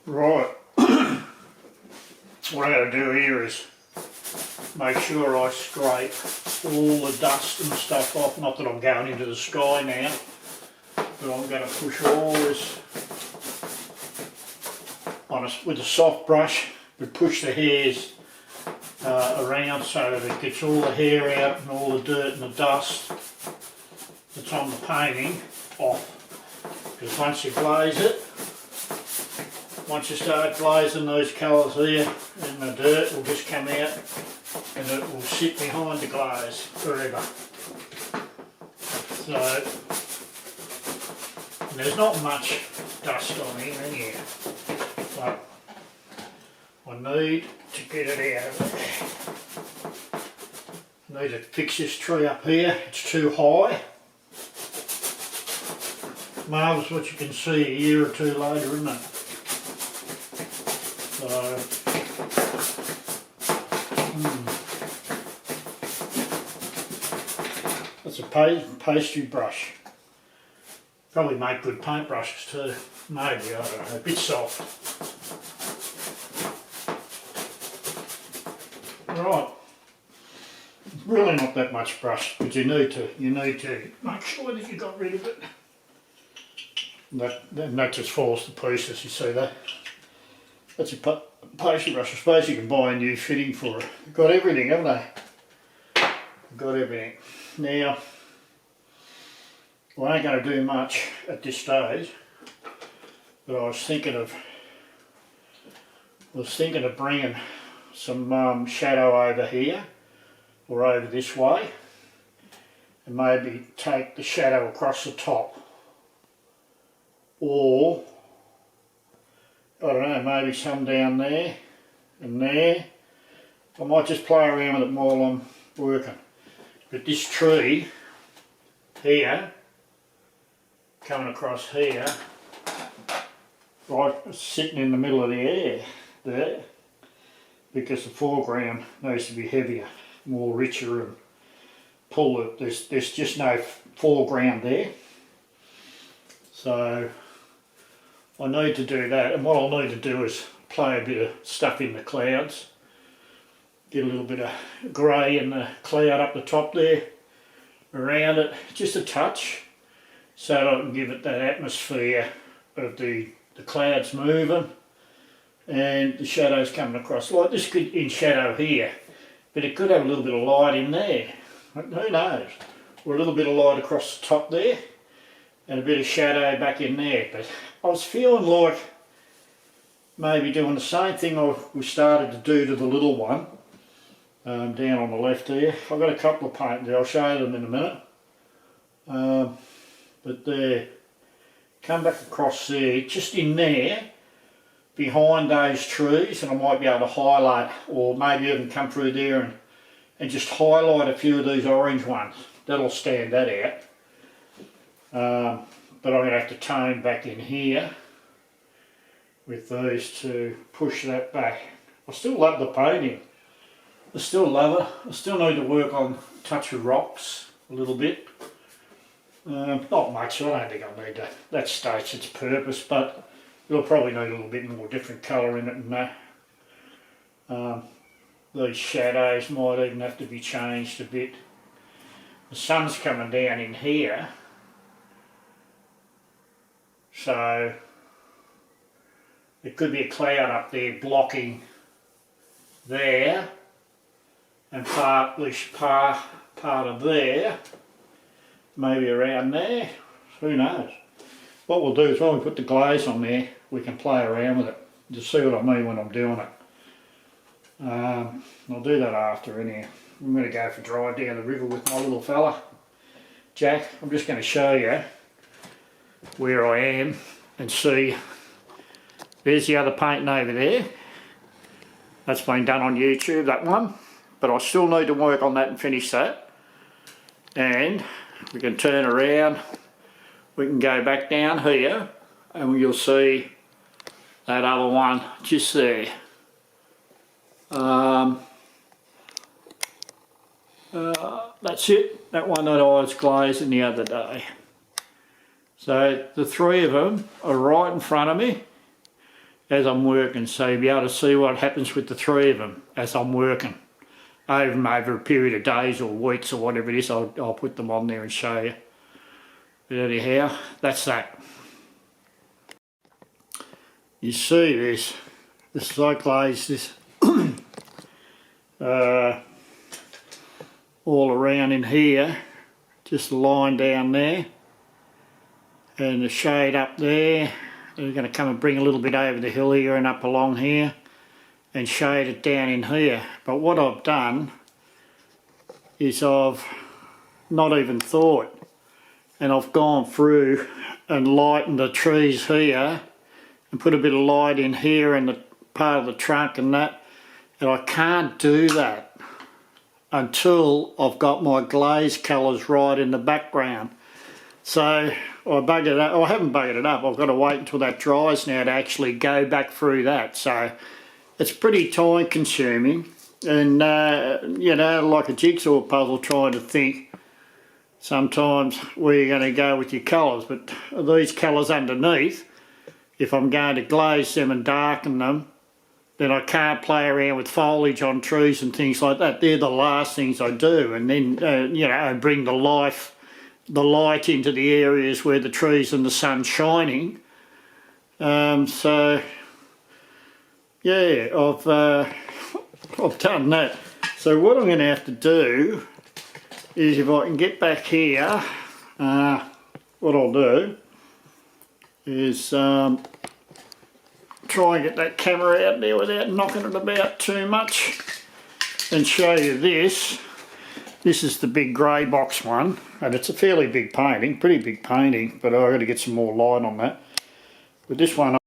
Right, what I'm going to do here is make sure I scrape all the dust and stuff off. Not that I'm going into the sky now, but I'm going to push all this on with a soft brush, but push the hairs around so that it gets all the hair out and all the dirt and the dust that's on the painting off. Because once you glaze it, once you start glazing those colours here, and the dirt will just come out and it will sit behind the glaze forever. So, there's not much dust on here anyhow, but I need to get it out of there. I need to fix this tree up here, it's too high. Marvellous what you can see a year or two later, isn't it? So, that's a pastry brush. Probably make good paint brushes too. Maybe, I don't know, a bit soft. Right, really not that much brush, but you need to make sure that you got rid of it. That just falls to pieces, you see that? That's a pastry brush. I suppose you can buy a new fitting for it. You've got everything, haven't they? You've got everything. Now, I ain't going to do much at this stage, but I was thinking of bringing some shadow over here, or over this way, and maybe take the shadow across the top. Or, I don't know, maybe some down there and there. I might just play around with it while I'm working. But this tree here, coming across here, right, sitting in the middle of the air there, because the foreground needs to be heavier, more richer, and pull it. There's just no foreground there. So I need to do that, and what I'll need to do is play a bit of stuff in the clouds, get a little bit of grey in the cloud up the top there, around it, just a touch, so that I can give it that atmosphere of the clouds moving and the shadows coming across. Like this could in shadow here, but it could have a little bit of light in there, who knows, or a little bit of light across the top there, and a bit of shadow back in there. But I was feeling like maybe doing the same thing we started to do to the little one down on the left there. I've got a couple of paintings, I'll show them in a minute. But there, come back across there, just in there, behind those trees, and I might be able to highlight, or maybe even come through there and just highlight a few of these orange ones. That'll stand that out. But I'm going to have to tone back in here with these to push that back. I still love the painting. I still love it. I still need to work on a touch of rocks a little bit. Not much, I don't think I need that. That states its purpose, but it'll probably need a little bit more different colour in it than that. These shadows might even have to be changed a bit. The sun's coming down in here, so it could be a cloud up there blocking there, and part of there, maybe around there, who knows. What we'll do is when we put the glaze on there, we can play around with it. Just see what I mean when I'm doing it. I'll do that after anyhow. I'm going to go for a drive down the river with my little fella, Jack. I'm just going to show you where I am and see. There's the other painting over there. That's been done on YouTube, that one. But I still need to work on that and finish that. And we can turn around. We can go back down here and you'll see that other one just there. That's it. That one that I was glazing the other day. So the three of them are right in front of me, as I'm working, so you'll be able to see what happens with the three of them as I'm working. Over a period of days or weeks or whatever it is, I'll put them on there and show you. But anyhow, that's that. You see this is I glazed this all around in here, just a line down there, and the shade up there. We're going to come and bring a little bit over the hill here and up along here and shade it down in here. But what I've done is I've not even thought, and I've gone through and lightened the trees here and put a bit of light in here and the part of the trunk and that, and I can't do that until I've got my glaze colours right in the background. So I buggered it up. I haven't buggered it up, I've got to wait until that dries now to actually go back through that. So it's pretty time consuming, and you know, like a jigsaw puzzle, trying to think sometimes where you're going to go with your colours. But these colours underneath, if I'm going to glaze them and darken them, then I can't play around with foliage on trees and things like that. They're the last things I do. And then you know, I bring the light into the areas where the trees and the sun's shining. So yeah, I've done that. So what I'm going to have to do is, if I can get back here, what I'll do is try and get that camera out there without knocking it about too much and show you this. This is the big grey box one, and it's a fairly big painting, pretty big painting, but I've got to get some more light on that. But this one,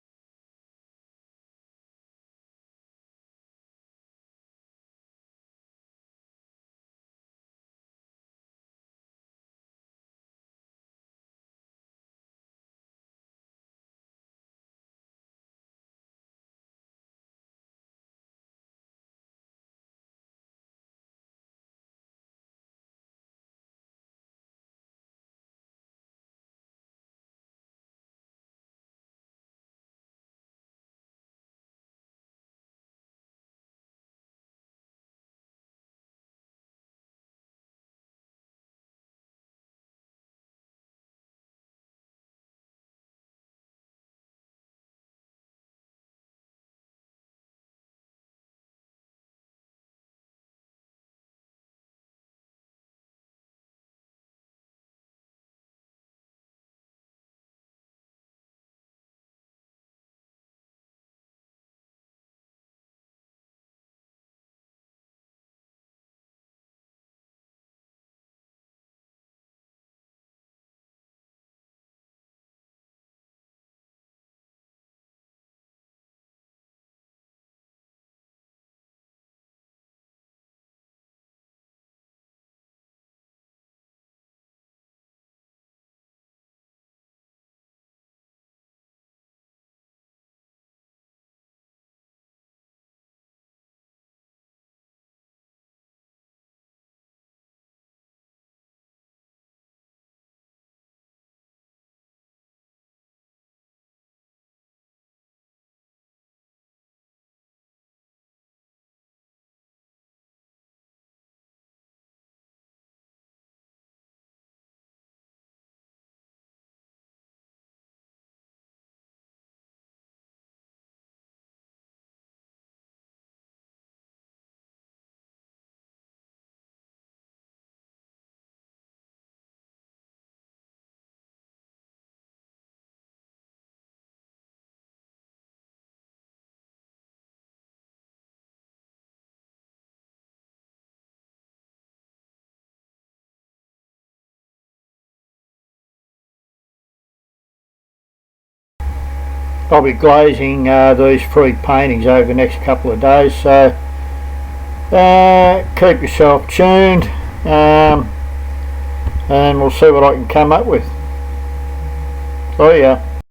I'll be glazing these 3 paintings over the next couple of days, so keep yourself tuned, and we'll see what I can come up with. Oh yeah.